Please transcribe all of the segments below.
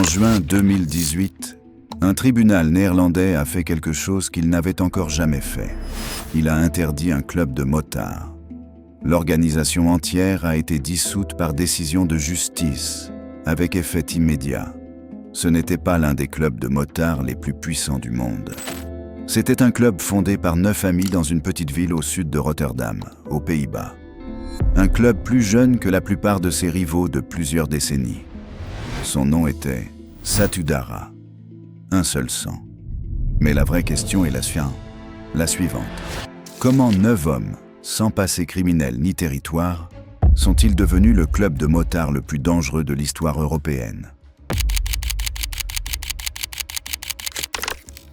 juin 2018, un tribunal néerlandais a fait quelque chose qu'il n'avait encore jamais fait. Il a interdit un club de motards. L'organisation entière a été dissoute par décision de justice, avec effet immédiat. Ce n'était pas l'un des clubs de motards les plus puissants du monde. C'était un club fondé par 9 amis dans une petite ville au sud de Rotterdam, aux Pays-Bas. Un club plus jeune que la plupart de ses rivaux de plusieurs décennies. Son nom était Satudara. Un seul sang. Mais la vraie question est la suivante. Comment 9 hommes, sans passé criminel ni territoire, sont-ils devenus le club de motards le plus dangereux de l'histoire européenne?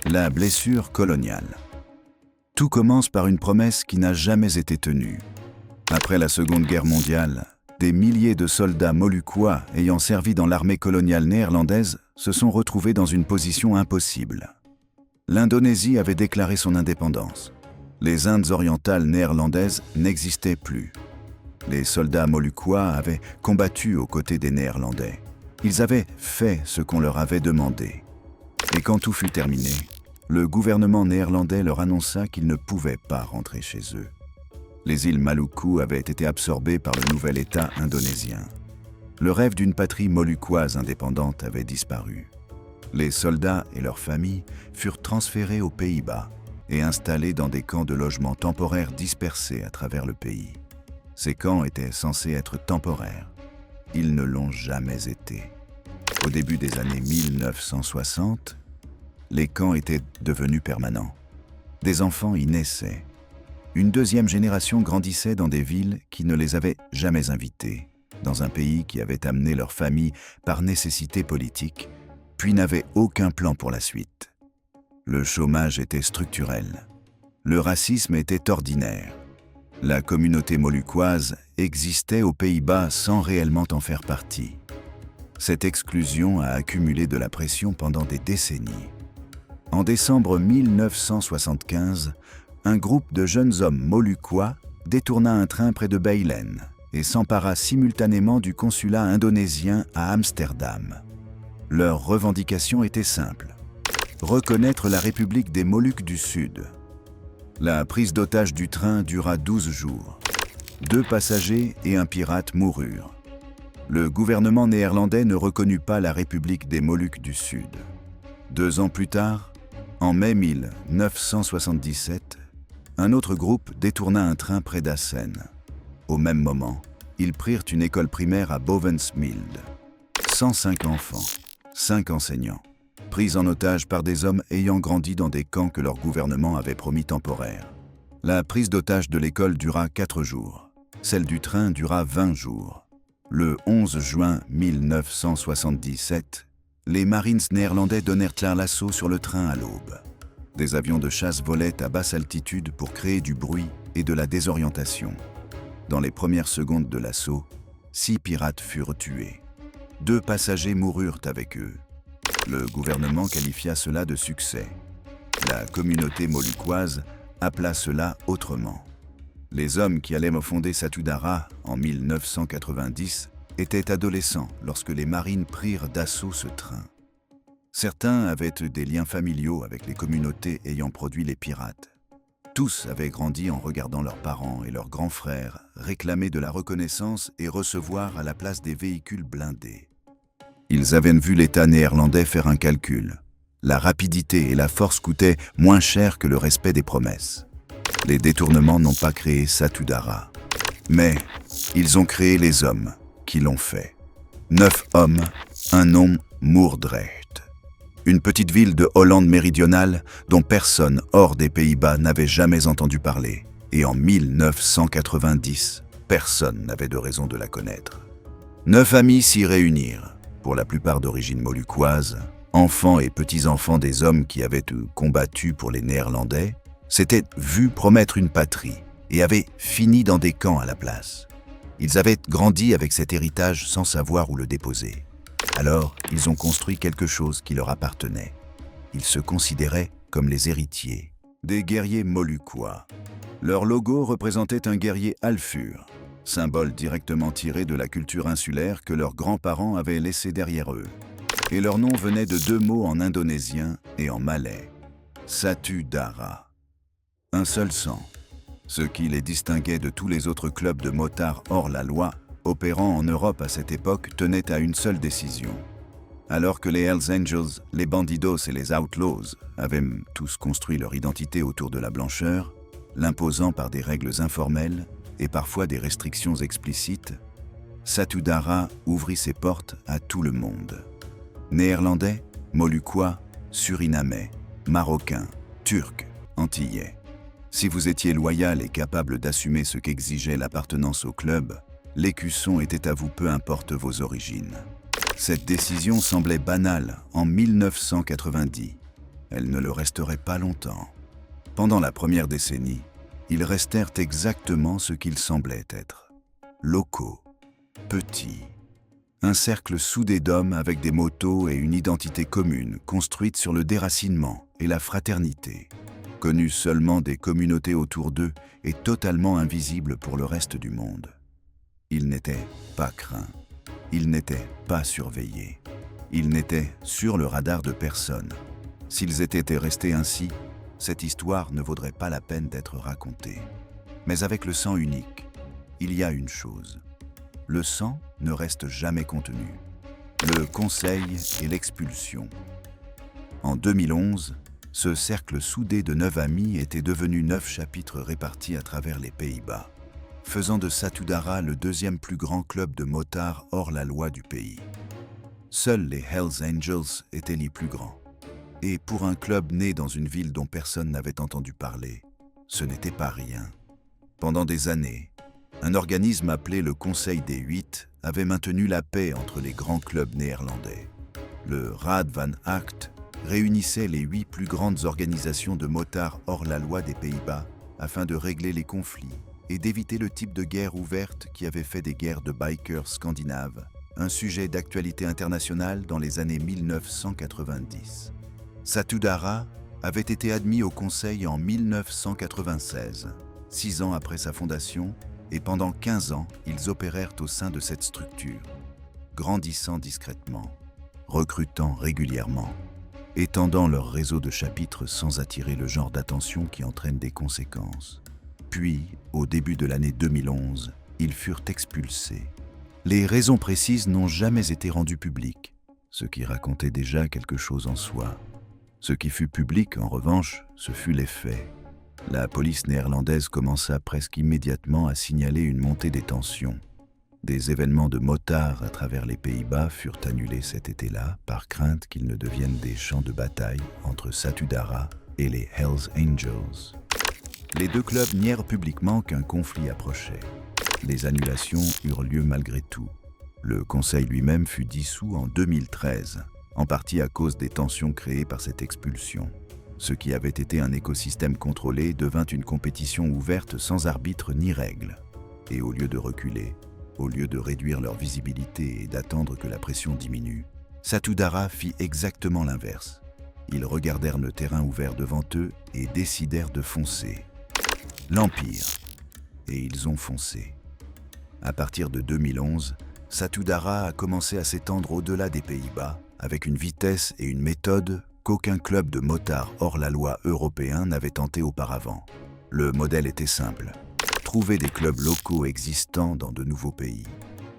La blessure coloniale. Tout commence par une promesse qui n'a jamais été tenue. Après la Seconde Guerre mondiale, des milliers de soldats moluccois ayant servi dans l'armée coloniale néerlandaise se sont retrouvés dans une position impossible. L'Indonésie avait déclaré son indépendance. Les Indes orientales néerlandaises n'existaient plus. Les soldats moluccois avaient combattu aux côtés des Néerlandais. Ils avaient fait ce qu'on leur avait demandé. Et quand tout fut terminé, le gouvernement néerlandais leur annonça qu'ils ne pouvaient pas rentrer chez eux. Les îles Maluku avaient été absorbées par le nouvel État indonésien. Le rêve d'une patrie moluccoise indépendante avait disparu. Les soldats et leurs familles furent transférés aux Pays-Bas et installés dans des camps de logement temporaires dispersés à travers le pays. Ces camps étaient censés être temporaires. Ils ne l'ont jamais été. Au début des années 1960, les camps étaient devenus permanents. Des enfants y naissaient. Une deuxième génération grandissait dans des villes qui ne les avaient jamais invités, dans un pays qui avait amené leur famille par nécessité politique, puis n'avait aucun plan pour la suite. Le chômage était structurel. Le racisme était ordinaire. La communauté moluccoise existait aux Pays-Bas sans réellement en faire partie. Cette exclusion a accumulé de la pression pendant des décennies. En décembre 1975, un groupe de jeunes hommes moluccois détourna un train près de Beilen et s'empara simultanément du consulat indonésien à Amsterdam. Leur revendication était simple: reconnaître la République des Moluques du Sud. La prise d'otage du train dura 12 jours. 2 passagers et un pirate moururent. Le gouvernement néerlandais ne reconnut pas la République des Moluques du Sud. 2 ans plus tard, en mai 1977, un autre groupe détourna un train près d'Assen. Au même moment, ils prirent une école primaire à Bovensmild. 105 enfants, 5 enseignants, pris en otage par des hommes ayant grandi dans des camps que leur gouvernement avait promis temporaires. La prise d'otage de l'école dura 4 jours. Celle du train dura 20 jours. Le 11 juin 1977, les Marines néerlandais donnèrent l'assaut sur le train à l'aube. Des avions de chasse volaient à basse altitude pour créer du bruit et de la désorientation. Dans les premières secondes de l'assaut, 6 pirates furent tués. 2 passagers moururent avec eux. Le gouvernement qualifia cela de succès. La communauté moluccoise appela cela autrement. Les hommes qui allaient fonder Satudara en 1990 étaient adolescents lorsque les marines prirent d'assaut ce train. Certains avaient des liens familiaux avec les communautés ayant produit les pirates. Tous avaient grandi en regardant leurs parents et leurs grands frères réclamer de la reconnaissance et recevoir à la place des véhicules blindés. Ils avaient vu l'État néerlandais faire un calcul. La rapidité et la force coûtaient moins cher que le respect des promesses. Les détournements n'ont pas créé Satudara, mais ils ont créé les hommes qui l'ont fait. 9 hommes, un nom Moordrecht. Une petite ville de Hollande méridionale dont personne hors des Pays-Bas n'avait jamais entendu parler. Et en 1990, personne n'avait de raison de la connaître. 9 amis s'y réunirent, pour la plupart d'origine moluccoise, enfants et petits-enfants des hommes qui avaient combattu pour les Néerlandais, s'étaient vus promettre une patrie et avaient fini dans des camps à la place. Ils avaient grandi avec cet héritage sans savoir où le déposer. Alors, ils ont construit quelque chose qui leur appartenait. Ils se considéraient comme les héritiers, des guerriers moluccois. Leur logo représentait un guerrier alfur, symbole directement tiré de la culture insulaire que leurs grands-parents avaient laissé derrière eux. et leur nom venait de deux mots en indonésien et en malais. Satudara. Un seul sang. Ce qui les distinguait de tous les autres clubs de motards hors la loi, opérant en Europe à cette époque, tenait à une seule décision. Alors que les Hells Angels, les Bandidos et les Outlaws avaient tous construit leur identité autour de la blancheur, l'imposant par des règles informelles et parfois des restrictions explicites, Satudara ouvrit ses portes à tout le monde. Néerlandais, Moluquois, Surinamais, Marocains, Turcs, Antillais. Si vous étiez loyal et capable d'assumer ce qu'exigeait l'appartenance au club, l'écusson était à vous peu importe vos origines. Cette décision semblait banale en 1990. Elle ne le resterait pas longtemps. Pendant la première décennie, ils restèrent exactement ce qu'ils semblaient être. Locaux, petits. Un cercle soudé d'hommes avec des motos et une identité commune construite sur le déracinement et la fraternité. Connus seulement des communautés autour d'eux et totalement invisibles pour le reste du monde. Ils n'étaient pas craints. Ils n'étaient pas surveillés. Ils n'étaient sur le radar de personne. S'ils étaient restés ainsi, cette histoire ne vaudrait pas la peine d'être racontée. Mais avec le sang unique, il y a une chose. Le sang ne reste jamais contenu. Le conseil et l'expulsion. En 2011, ce cercle soudé de 9 amis était devenu 9 chapitres répartis à travers les Pays-Bas, faisant de Satudara le deuxième plus grand club de motards hors la loi du pays. Seuls les Hells Angels étaient les plus grands. Et pour un club né dans une ville dont personne n'avait entendu parler, ce n'était pas rien. Pendant des années, un organisme appelé le Conseil des Huit avait maintenu la paix entre les grands clubs néerlandais. Le Raad van Acht réunissait les 8 plus grandes organisations de motards hors la loi des Pays-Bas afin de régler les conflits et d'éviter le type de guerre ouverte qui avait fait des guerres de bikers scandinaves, un sujet d'actualité internationale dans les années 1990. Satudara avait été admis au Conseil en 1996, 6 ans après sa fondation, et pendant 15 ans, ils opérèrent au sein de cette structure, grandissant discrètement, recrutant régulièrement, étendant leur réseau de chapitres sans attirer le genre d'attention qui entraîne des conséquences. Puis, au début de l'année 2011, ils furent expulsés. Les raisons précises n'ont jamais été rendues publiques, ce qui racontait déjà quelque chose en soi. Ce qui fut public, en revanche, ce fut les faits. La police néerlandaise commença presque immédiatement à signaler une montée des tensions. Des événements de motards à travers les Pays-Bas furent annulés cet été-là par crainte qu'ils ne deviennent des champs de bataille entre Satudara et les Hells Angels. Les deux clubs nièrent publiquement qu'un conflit approchait. Les annulations eurent lieu malgré tout. Le conseil lui-même fut dissous en 2013, en partie à cause des tensions créées par cette expulsion. Ce qui avait été un écosystème contrôlé devint une compétition ouverte sans arbitre ni règles. Et au lieu de reculer, au lieu de réduire leur visibilité et d'attendre que la pression diminue, Satudara fit exactement l'inverse. Ils regardèrent le terrain ouvert devant eux et décidèrent de foncer. L'Empire. Et ils ont foncé. À partir de 2011, Satudara a commencé à s'étendre au-delà des Pays-Bas, avec une vitesse et une méthode qu'aucun club de motards hors la loi européen n'avait tenté auparavant. Le modèle était simple. Trouver des clubs locaux existants dans de nouveaux pays,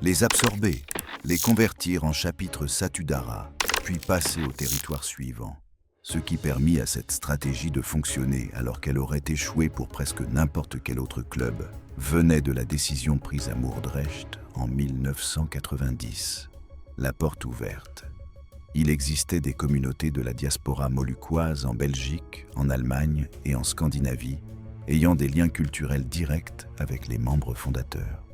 les absorber, les convertir en chapitres Satudara, puis passer au territoire suivant. Ce qui permit à cette stratégie de fonctionner alors qu'elle aurait échoué pour presque n'importe quel autre club, venait de la décision prise à Moordrecht en 1990. La porte ouverte. Il existait des communautés de la diaspora moluquoise en Belgique, en Allemagne et en Scandinavie, ayant des liens culturels directs avec les membres fondateurs.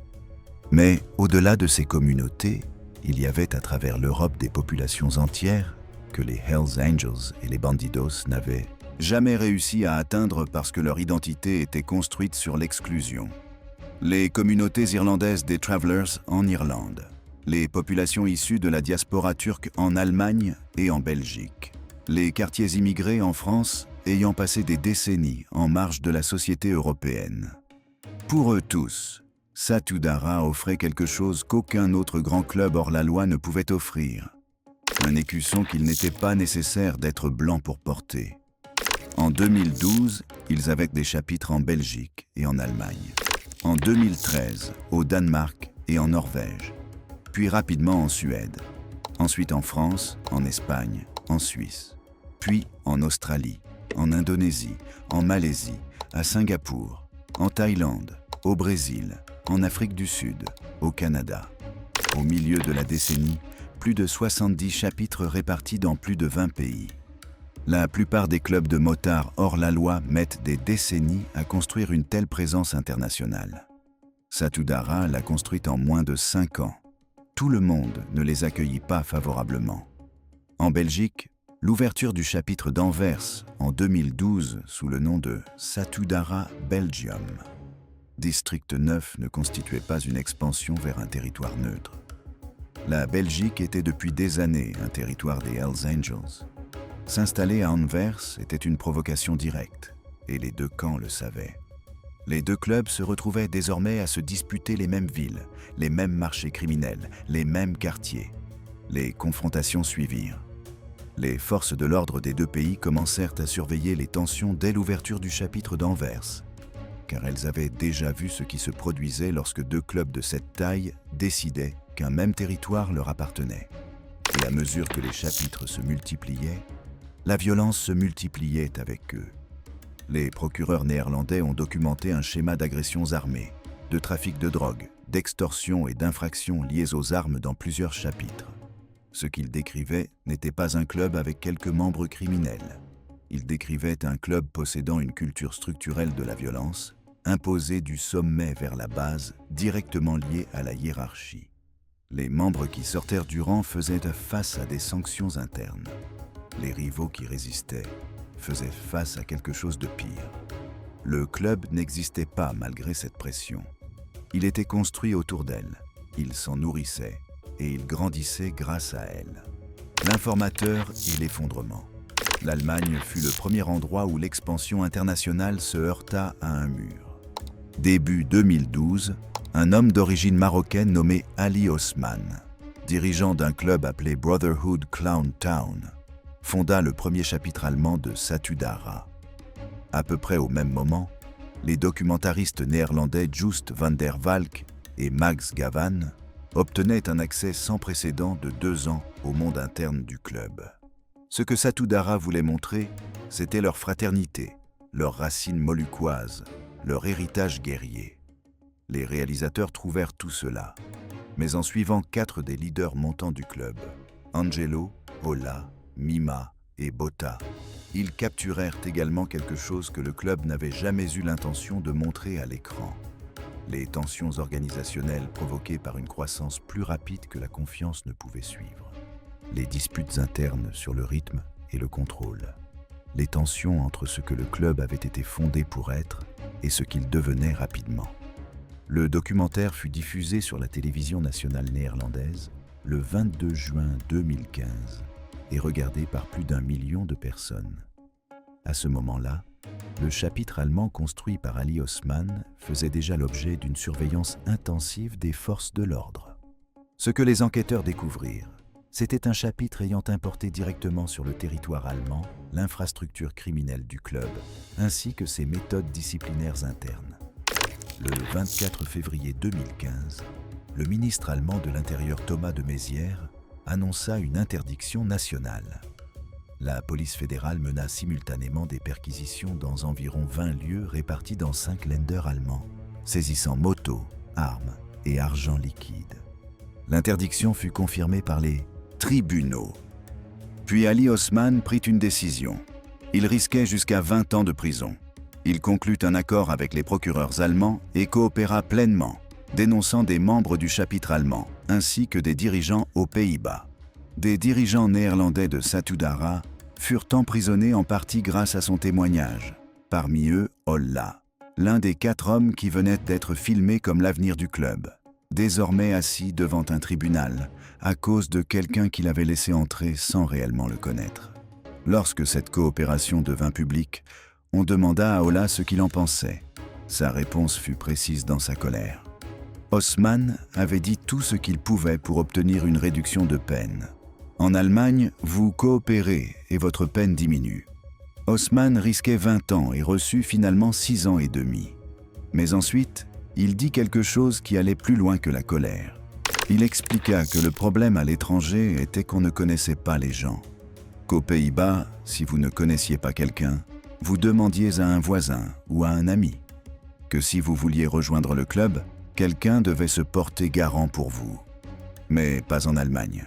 Mais au-delà de ces communautés, il y avait à travers l'Europe des populations entières que les Hells Angels et les Bandidos n'avaient jamais réussi à atteindre parce que leur identité était construite sur l'exclusion. Les communautés irlandaises des Travellers en Irlande, les populations issues de la diaspora turque en Allemagne et en Belgique, les quartiers immigrés en France ayant passé des décennies en marge de la société européenne. Pour eux tous, Satudara offrait quelque chose qu'aucun autre grand club hors la loi ne pouvait offrir. Un écusson qu'il n'était pas nécessaire d'être blanc pour porter. En 2012, ils avaient des chapitres en Belgique et en Allemagne. En 2013, au Danemark et en Norvège. Puis rapidement en Suède. Ensuite en France, en Espagne, en Suisse. Puis en Australie, en Indonésie, en Malaisie, à Singapour, en Thaïlande, au Brésil, en Afrique du Sud, au Canada. Au milieu de la décennie, plus de 70 chapitres répartis dans plus de 20 pays. La plupart des clubs de motards hors la loi mettent des décennies à construire une telle présence internationale. Satudara l'a construite en moins de 5 ans. Tout le monde ne les accueillit pas favorablement. En Belgique, l'ouverture du chapitre d'Anvers en 2012 sous le nom de Satudara Belgium. District 9 ne constituait pas une expansion vers un territoire neutre. La Belgique était depuis des années un territoire des Hells Angels. S'installer à Anvers était une provocation directe, et les deux camps le savaient. Les deux clubs se retrouvaient désormais à se disputer les mêmes villes, les mêmes marchés criminels, les mêmes quartiers. Les confrontations suivirent. Les forces de l'ordre des deux pays commencèrent à surveiller les tensions dès l'ouverture du chapitre d'Anvers, car elles avaient déjà vu ce qui se produisait lorsque deux clubs de cette taille décidaient qu'un même territoire leur appartenait. Et à mesure que les chapitres se multipliaient, la violence se multipliait avec eux. Les procureurs néerlandais ont documenté un schéma d'agressions armées, de trafic de drogue, d'extorsion et d'infractions liées aux armes dans plusieurs chapitres. Ce qu'ils décrivaient n'était pas un club avec quelques membres criminels. Ils décrivaient un club possédant une culture structurelle de la violence, imposée du sommet vers la base, directement liée à la hiérarchie. Les membres qui sortèrent du rang faisaient face à des sanctions internes. Les rivaux qui résistaient faisaient face à quelque chose de pire. Le club n'existait pas malgré cette pression. Il était construit autour d'elle, il s'en nourrissait et il grandissait grâce à elle. L'informateur et l'effondrement. L'Allemagne fut le premier endroit où l'expansion internationale se heurta à un mur. Début 2012, un homme d'origine marocaine nommé Ali Osman, dirigeant d'un club appelé Brotherhood Clown Town, fonda le premier chapitre allemand de Satudara. À peu près au même moment, les documentaristes néerlandais Joost van der Valk et Max Gavan obtenaient un accès sans précédent de 2 ans au monde interne du club. Ce que Satudara voulait montrer, c'était leur fraternité, leurs racines moluccoises, leur héritage guerrier. Les réalisateurs trouvèrent tout cela, mais en suivant 4 des leaders montants du club, Angelo, Ola, Mima et Bota, ils capturèrent également quelque chose que le club n'avait jamais eu l'intention de montrer à l'écran. Les tensions organisationnelles provoquées par une croissance plus rapide que la confiance ne pouvait suivre. Les disputes internes sur le rythme et le contrôle. Les tensions entre ce que le club avait été fondé pour être et ce qu'il devenait rapidement. Le documentaire fut diffusé sur la télévision nationale néerlandaise le 22 juin 2015 et regardé par plus d'1 million de personnes. À ce moment-là, le chapitre allemand construit par Ali Osman faisait déjà l'objet d'une surveillance intensive des forces de l'ordre. Ce que les enquêteurs découvrirent, c'était un chapitre ayant importé directement sur le territoire allemand l'infrastructure criminelle du club, ainsi que ses méthodes disciplinaires internes. Le 24 février 2015, le ministre allemand de l'Intérieur Thomas de Maizière annonça une interdiction nationale. La police fédérale mena simultanément des perquisitions dans environ 20 lieux répartis dans 5 länders allemands, saisissant motos, armes et argent liquide. L'interdiction fut confirmée par les tribunaux. Puis Ali Osman prit une décision. Il risquait jusqu'à 20 ans de prison. Il conclut un accord avec les procureurs allemands et coopéra pleinement, dénonçant des membres du chapitre allemand, ainsi que des dirigeants aux Pays-Bas. Des dirigeants néerlandais de Satudara furent emprisonnés en partie grâce à son témoignage. Parmi eux, Olla, l'un des 4 hommes qui venaient d'être filmés comme l'avenir du club, désormais assis devant un tribunal, à cause de quelqu'un qu'il avait laissé entrer sans réellement le connaître. Lorsque cette coopération devint publique, on demanda à Olla ce qu'il en pensait. Sa réponse fut précise dans sa colère. Osman avait dit tout ce qu'il pouvait pour obtenir une réduction de peine. En Allemagne, vous coopérez et votre peine diminue. Osman risquait 20 ans et reçut finalement 6 ans et demi. Mais ensuite, il dit quelque chose qui allait plus loin que la colère. Il expliqua que le problème à l'étranger était qu'on ne connaissait pas les gens. Qu'aux Pays-Bas, si vous ne connaissiez pas quelqu'un, vous demandiez à un voisin ou à un ami. Que si vous vouliez rejoindre le club, quelqu'un devait se porter garant pour vous. Mais pas en Allemagne.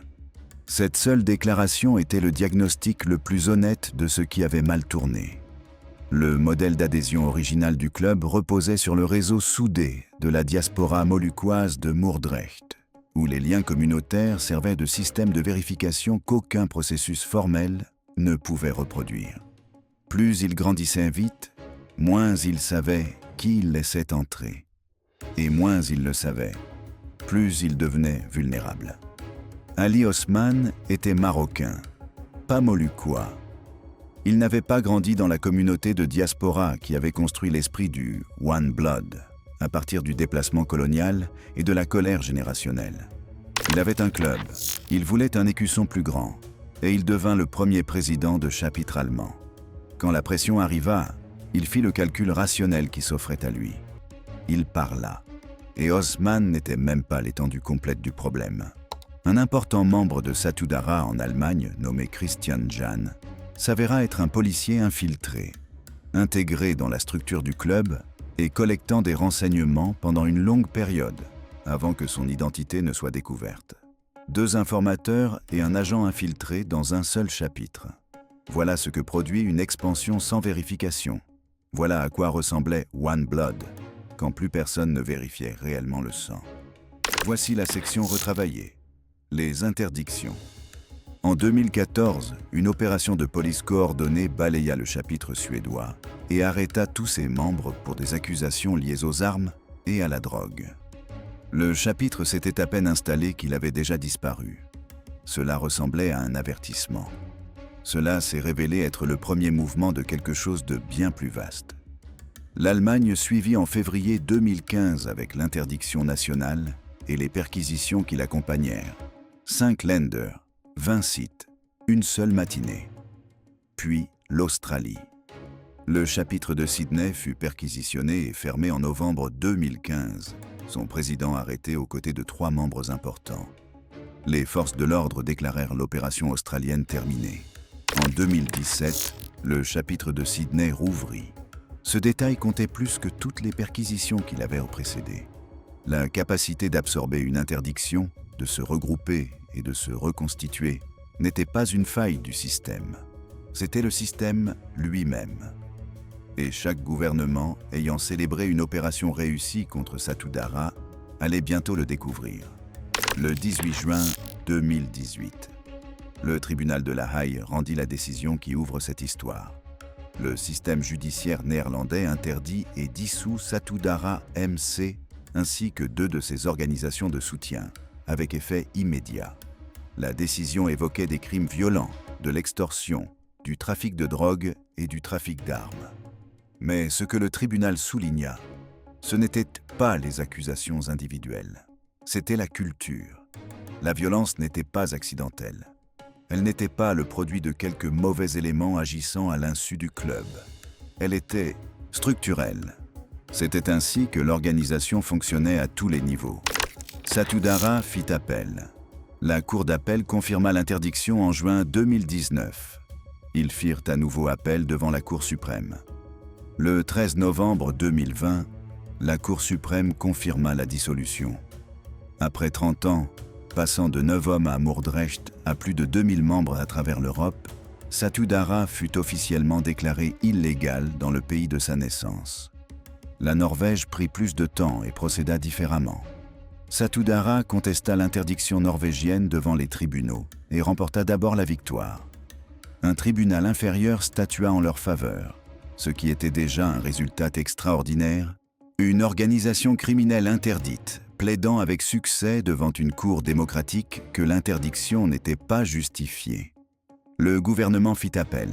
Cette seule déclaration était le diagnostic le plus honnête de ce qui avait mal tourné. Le modèle d'adhésion original du club reposait sur le réseau soudé de la diaspora moluccoise de Moordrecht, où les liens communautaires servaient de système de vérification qu'aucun processus formel ne pouvait reproduire. Plus il grandissait vite, moins il savait qui il laissait entrer. Et moins il le savait, plus il devenait vulnérable. Ali Osman était marocain, pas moluccois. Il n'avait pas grandi dans la communauté de diaspora qui avait construit l'esprit du « One Blood » à partir du déplacement colonial et de la colère générationnelle. Il avait un club, il voulait un écusson plus grand, et il devint le premier président de chapitre allemand. Quand la pression arriva, il fit le calcul rationnel qui s'offrait à lui. Il parla, et Osman n'était même pas l'étendue complète du problème. Un important membre de Satudarah en Allemagne, nommé Christian Jahn, s'avéra être un policier infiltré, intégré dans la structure du club et collectant des renseignements pendant une longue période, avant que son identité ne soit découverte. 2 informateurs et un agent infiltré dans un seul chapitre. Voilà ce que produit une expansion sans vérification. Voilà à quoi ressemblait One Blood, quand plus personne ne vérifiait réellement le sang. Voici la section retravaillée. Les interdictions. En 2014, une opération de police coordonnée balaya le chapitre suédois et arrêta tous ses membres pour des accusations liées aux armes et à la drogue. Le chapitre s'était à peine installé qu'il avait déjà disparu. Cela ressemblait à un avertissement. Cela s'est révélé être le premier mouvement de quelque chose de bien plus vaste. L'Allemagne suivit en février 2015 avec l'interdiction nationale et les perquisitions qui l'accompagnèrent. 5 Länder, 20 sites, une seule matinée. Puis l'Australie. Le chapitre de Sydney fut perquisitionné et fermé en novembre 2015, son président arrêté aux côtés de 3 membres importants. Les forces de l'ordre déclarèrent l'opération australienne terminée. En 2017, le chapitre de Sydney rouvrit. Ce détail comptait plus que toutes les perquisitions qui l'avaient précédé. La capacité d'absorber une interdiction, de se regrouper et de se reconstituer n'était pas une faille du système. C'était le système lui-même. Et chaque gouvernement, ayant célébré une opération réussie contre Satudarah, allait bientôt le découvrir. Le 18 juin 2018, le tribunal de La Haye rendit la décision qui ouvre cette histoire. Le système judiciaire néerlandais interdit et dissout Satudarah MC ainsi que 2 de ses organisations de soutien, avec effet immédiat. La décision évoquait des crimes violents, de l'extorsion, du trafic de drogue et du trafic d'armes. Mais ce que le tribunal souligna, ce n'étaient pas les accusations individuelles, c'était la culture. La violence n'était pas accidentelle. Elle n'était pas le produit de quelques mauvais éléments agissant à l'insu du club. Elle était structurelle. C'était ainsi que l'organisation fonctionnait à tous les niveaux. Satudarah fit appel. La cour d'appel confirma l'interdiction en juin 2019. Ils firent à nouveau appel devant la Cour suprême. Le 13 novembre 2020, la Cour suprême confirma la dissolution. Après 30 ans, passant de 9 hommes à Moordrecht à plus de 2000 membres à travers l'Europe, Satudarah fut officiellement déclaré illégal dans le pays de sa naissance. La Norvège prit plus de temps et procéda différemment. Satudarah contesta l'interdiction norvégienne devant les tribunaux et remporta d'abord la victoire. Un tribunal inférieur statua en leur faveur, ce qui était déjà un résultat extraordinaire. Une organisation criminelle interdite, plaidant avec succès devant une cour démocratique que l'interdiction n'était pas justifiée. Le gouvernement fit appel.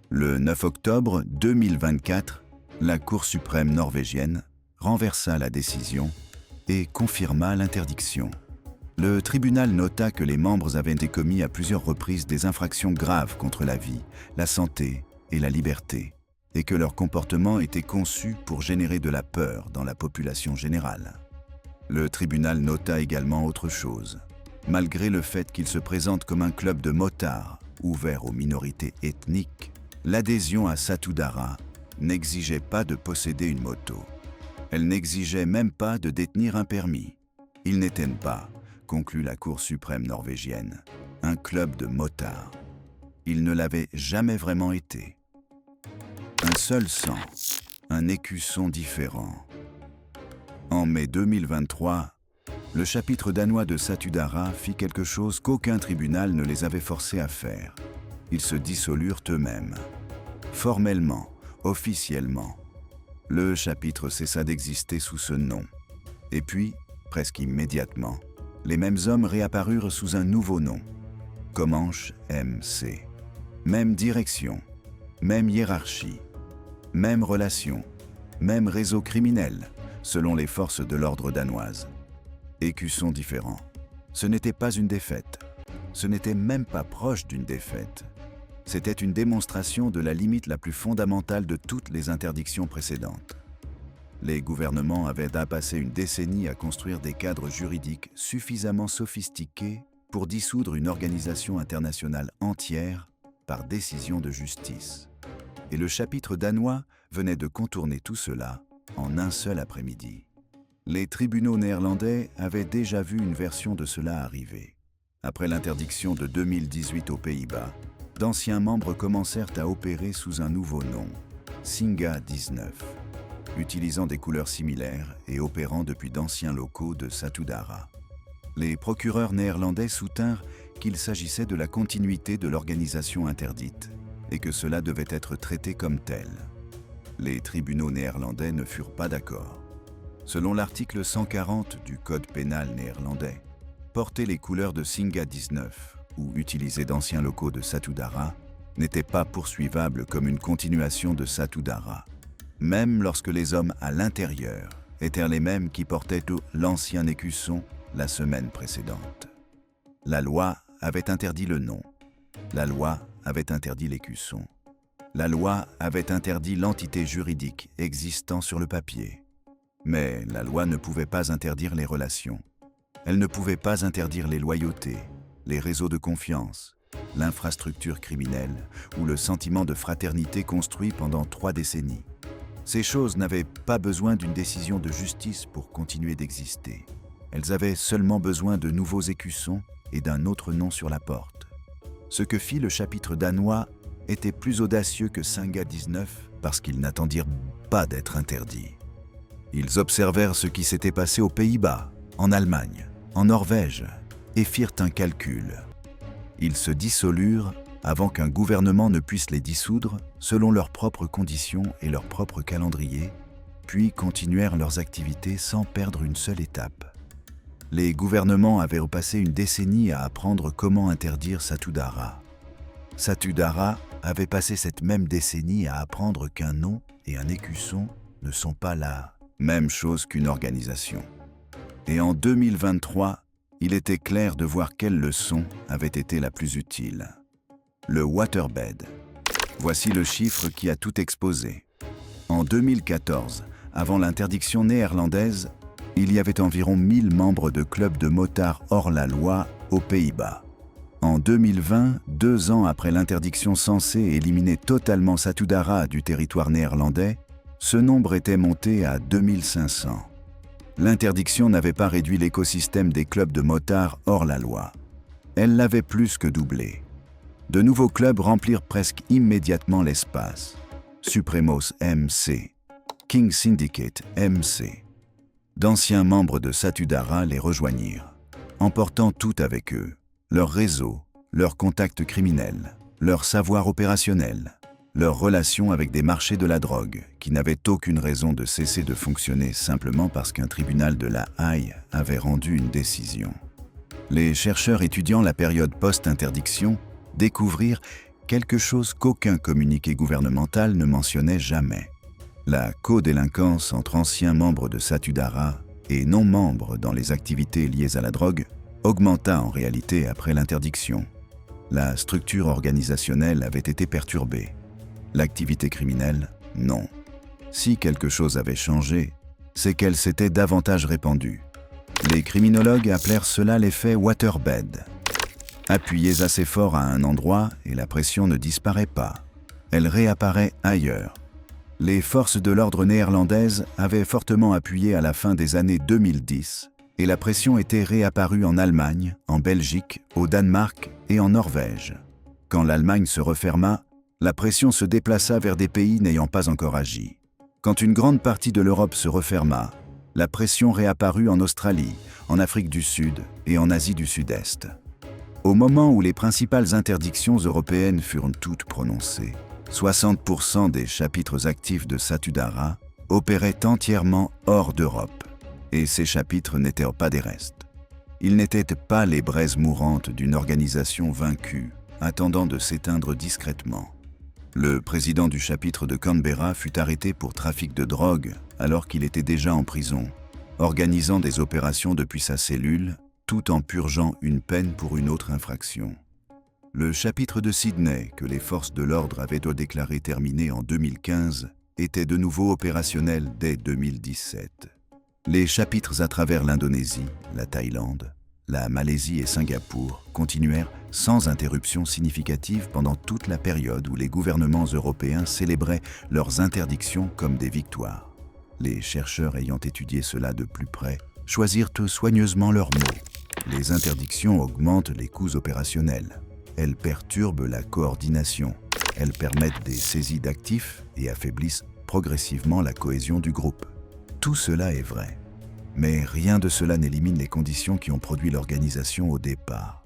Le 9 octobre 2024, la Cour suprême norvégienne renversa la décision et confirma l'interdiction. Le tribunal nota que les membres avaient commis à plusieurs reprises des infractions graves contre la vie, la santé et la liberté, et que leur comportement était conçu pour générer de la peur dans la population générale. Le tribunal nota également autre chose. Malgré le fait qu'il se présente comme un club de motards ouvert aux minorités ethniques, l'adhésion à Satudara n'exigeait pas de posséder une moto. Elle n'exigeait même pas de détenir un permis. Ils n'étaient pas, conclut la Cour suprême norvégienne, un club de motards. Ils ne l'avaient jamais vraiment été. Un seul sang, un écusson différent. En mai 2023, le chapitre danois de Satudara fit quelque chose qu'aucun tribunal ne les avait forcés à faire. Ils se dissolurent eux-mêmes. Formellement, officiellement, le chapitre cessa d'exister sous ce nom. Et puis, presque immédiatement, les mêmes hommes réapparurent sous un nouveau nom. Comanche MC. Même direction, même hiérarchie, même relation, même réseau criminel, selon les forces de l'ordre danoises. Écussons différents. Ce n'était pas une défaite. Ce n'était même pas proche d'une défaite. C'était une démonstration de la limite la plus fondamentale de toutes les interdictions précédentes. Les gouvernements avaient passé une décennie à construire des cadres juridiques suffisamment sophistiqués pour dissoudre une organisation internationale entière par décision de justice. Et le chapitre danois venait de contourner tout cela en un seul après-midi. Les tribunaux néerlandais avaient déjà vu une version de cela arriver. Après l'interdiction de 2018 aux Pays-Bas, d'anciens membres commencèrent à opérer sous un nouveau nom, Singa 19, utilisant des couleurs similaires et opérant depuis d'anciens locaux de Satudara. Les procureurs néerlandais soutinrent qu'il s'agissait de la continuité de l'organisation interdite et que cela devait être traité comme tel. Les tribunaux néerlandais ne furent pas d'accord. Selon l'article 140 du Code pénal néerlandais, porter les couleurs de Singa 19 ou utiliser d'anciens locaux de Satudara n'était pas poursuivable comme une continuation de Satudara, même lorsque les hommes à l'intérieur étaient les mêmes qui portaient l'ancien écusson la semaine précédente. La loi avait interdit le nom. La loi avait interdit l'écusson. La loi avait interdit l'entité juridique existant sur le papier. Mais la loi ne pouvait pas interdire les relations. Elle ne pouvait pas interdire les loyautés, les réseaux de confiance, l'infrastructure criminelle ou le sentiment de fraternité construit pendant 3 décennies. Ces choses n'avaient pas besoin d'une décision de justice pour continuer d'exister. Elles avaient seulement besoin de nouveaux écussons et d'un autre nom sur la porte. Ce que fit le chapitre danois était plus audacieux que Singa 19 parce qu'ils n'attendirent pas d'être interdits. Ils observèrent ce qui s'était passé aux Pays-Bas, en Allemagne, en Norvège, et firent un calcul. Ils se dissolurent avant qu'un gouvernement ne puisse les dissoudre selon leurs propres conditions et leur propre calendrier, puis continuèrent leurs activités sans perdre une seule étape. Les gouvernements avaient passé une décennie à apprendre comment interdire Satudara. Satudara avait passé cette même décennie à apprendre qu'un nom et un écusson ne sont pas la même chose qu'une organisation. Et en 2023, il était clair de voir quelle leçon avait été la plus utile. Le waterbed. Voici le chiffre qui a tout exposé. En 2014, avant l'interdiction néerlandaise, il y avait environ 1000 membres de clubs de motards hors la loi aux Pays-Bas. En 2020, 2 ans après l'interdiction censée éliminer totalement Satudara du territoire néerlandais, ce nombre était monté à 2500. L'interdiction n'avait pas réduit l'écosystème des clubs de motards hors la loi. Elle l'avait plus que doublé. De nouveaux clubs remplirent presque immédiatement l'espace. Supremos MC, King Syndicate MC. D'anciens membres de Satudara les rejoignirent, emportant tout avec eux, leur réseau, leurs contacts criminels, leur savoir opérationnel, leurs relations avec des marchés de la drogue qui n'avaient aucune raison de cesser de fonctionner simplement parce qu'un tribunal de La Haye avait rendu une décision. Les chercheurs étudiant la période post-interdiction découvrirent quelque chose qu'aucun communiqué gouvernemental ne mentionnait jamais. La codélinquance entre anciens membres de Satudara et non-membres dans les activités liées à la drogue augmenta en réalité après l'interdiction. La structure organisationnelle avait été perturbée. L'activité criminelle, non. Si quelque chose avait changé, c'est qu'elle s'était davantage répandue. Les criminologues appelèrent cela l'effet waterbed. Appuyez assez fort à un endroit et la pression ne disparaît pas. Elle réapparaît ailleurs. Les forces de l'ordre néerlandaises avaient fortement appuyé à la fin des années 2010 et la pression était réapparue en Allemagne, en Belgique, au Danemark et en Norvège. Quand l'Allemagne se referma, la pression se déplaça vers des pays n'ayant pas encore agi. Quand une grande partie de l'Europe se referma, la pression réapparut en Australie, en Afrique du Sud et en Asie du Sud-Est. Au moment où les principales interdictions européennes furent toutes prononcées, 60% des chapitres actifs de Satudara opéraient entièrement hors d'Europe, et ces chapitres n'étaient pas des restes. Ils n'étaient pas les braises mourantes d'une organisation vaincue, attendant de s'éteindre discrètement. Le président du chapitre de Canberra fut arrêté pour trafic de drogue alors qu'il était déjà en prison, organisant des opérations depuis sa cellule, tout en purgeant une peine pour une autre infraction. Le chapitre de Sydney, que les forces de l'ordre avaient déclaré terminé en 2015, était de nouveau opérationnel dès 2017. Les chapitres à travers l'Indonésie, la Thaïlande, la Malaisie et Singapour continuèrent sans interruption significative pendant toute la période où les gouvernements européens célébraient leurs interdictions comme des victoires. Les chercheurs ayant étudié cela de plus près choisirent soigneusement leurs mots. Les interdictions augmentent les coûts opérationnels. Elles perturbent la coordination. Elles permettent des saisies d'actifs et affaiblissent progressivement la cohésion du groupe. Tout cela est vrai. Mais rien de cela n'élimine les conditions qui ont produit l'organisation au départ.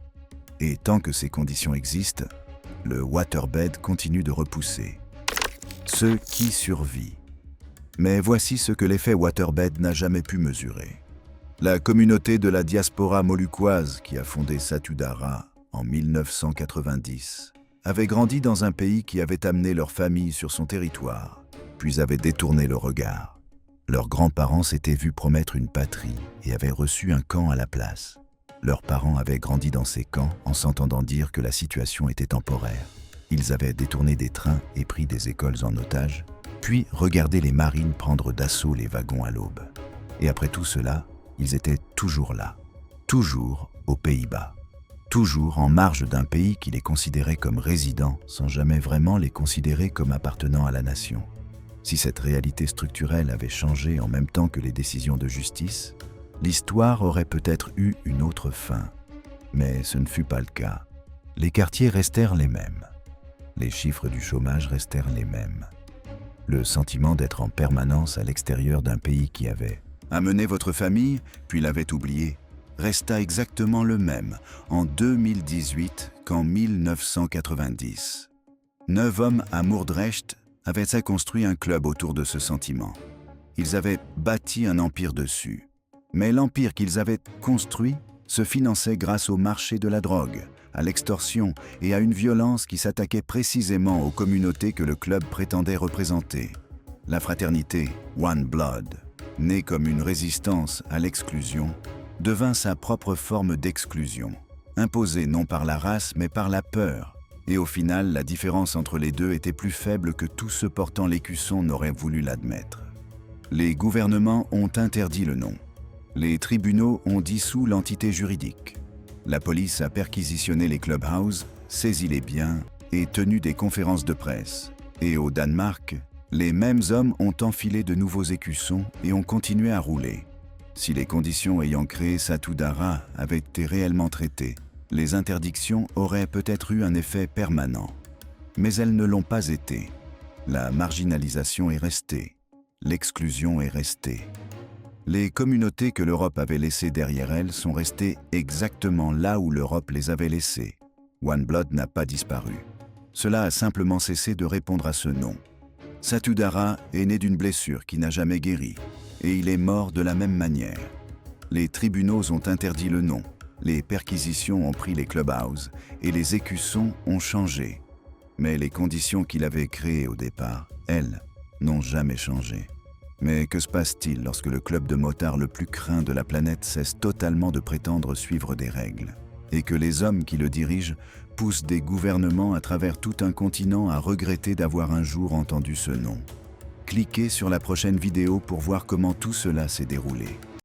Et tant que ces conditions existent, le waterbed continue de repousser. Ce qui survit. Mais voici ce que l'effet waterbed n'a jamais pu mesurer. La communauté de la diaspora moluccoise qui a fondé Satudara en 1990 avait grandi dans un pays qui avait amené leur famille sur son territoire, puis avait détourné le regard. Leurs grands-parents s'étaient vus promettre une patrie et avaient reçu un camp à la place. Leurs parents avaient grandi dans ces camps en s'entendant dire que la situation était temporaire. Ils avaient détourné des trains et pris des écoles en otage, puis regardé les marines prendre d'assaut les wagons à l'aube. Et après tout cela, ils étaient toujours là, toujours aux Pays-Bas, toujours en marge d'un pays qui les considérait comme résidents sans jamais vraiment les considérer comme appartenant à la nation. Si cette réalité structurelle avait changé en même temps que les décisions de justice, l'histoire aurait peut-être eu une autre fin. Mais ce ne fut pas le cas. Les quartiers restèrent les mêmes. Les chiffres du chômage restèrent les mêmes. Le sentiment d'être en permanence à l'extérieur d'un pays qui avait amené votre famille, puis l'avait oublié, resta exactement le même en 2018 qu'en 1990. 9 hommes à Moordrecht avaient construit un club autour de ce sentiment. Ils avaient bâti un empire dessus. Mais l'empire qu'ils avaient construit se finançait grâce au marché de la drogue, à l'extorsion et à une violence qui s'attaquait précisément aux communautés que le club prétendait représenter. La fraternité One Blood, née comme une résistance à l'exclusion, devint sa propre forme d'exclusion, imposée non par la race mais par la peur. Et au final, la différence entre les deux était plus faible que tous ceux portant l'écusson n'auraient voulu l'admettre. Les gouvernements ont interdit le nom. Les tribunaux ont dissous l'entité juridique. La police a perquisitionné les clubhouses, saisi les biens et tenu des conférences de presse. Et au Danemark, les mêmes hommes ont enfilé de nouveaux écussons et ont continué à rouler. Si les conditions ayant créé Satudara avaient été réellement traitées, les interdictions auraient peut-être eu un effet permanent. Mais elles ne l'ont pas été. La marginalisation est restée. L'exclusion est restée. Les communautés que l'Europe avait laissées derrière elle sont restées exactement là où l'Europe les avait laissées. One Blood n'a pas disparu. Cela a simplement cessé de répondre à ce nom. Satudara est né d'une blessure qui n'a jamais guéri, et il est mort de la même manière. Les tribunaux ont interdit le nom, les perquisitions ont pris les clubhouses, et les écussons ont changé. Mais les conditions qu'il avait créées au départ, elles, n'ont jamais changé. Mais que se passe-t-il lorsque le club de motards le plus craint de la planète cesse totalement de prétendre suivre des règles, et que les hommes qui le dirigent poussent des gouvernements à travers tout un continent à regretter d'avoir un jour entendu ce nom? Cliquez sur la prochaine vidéo pour voir comment tout cela s'est déroulé.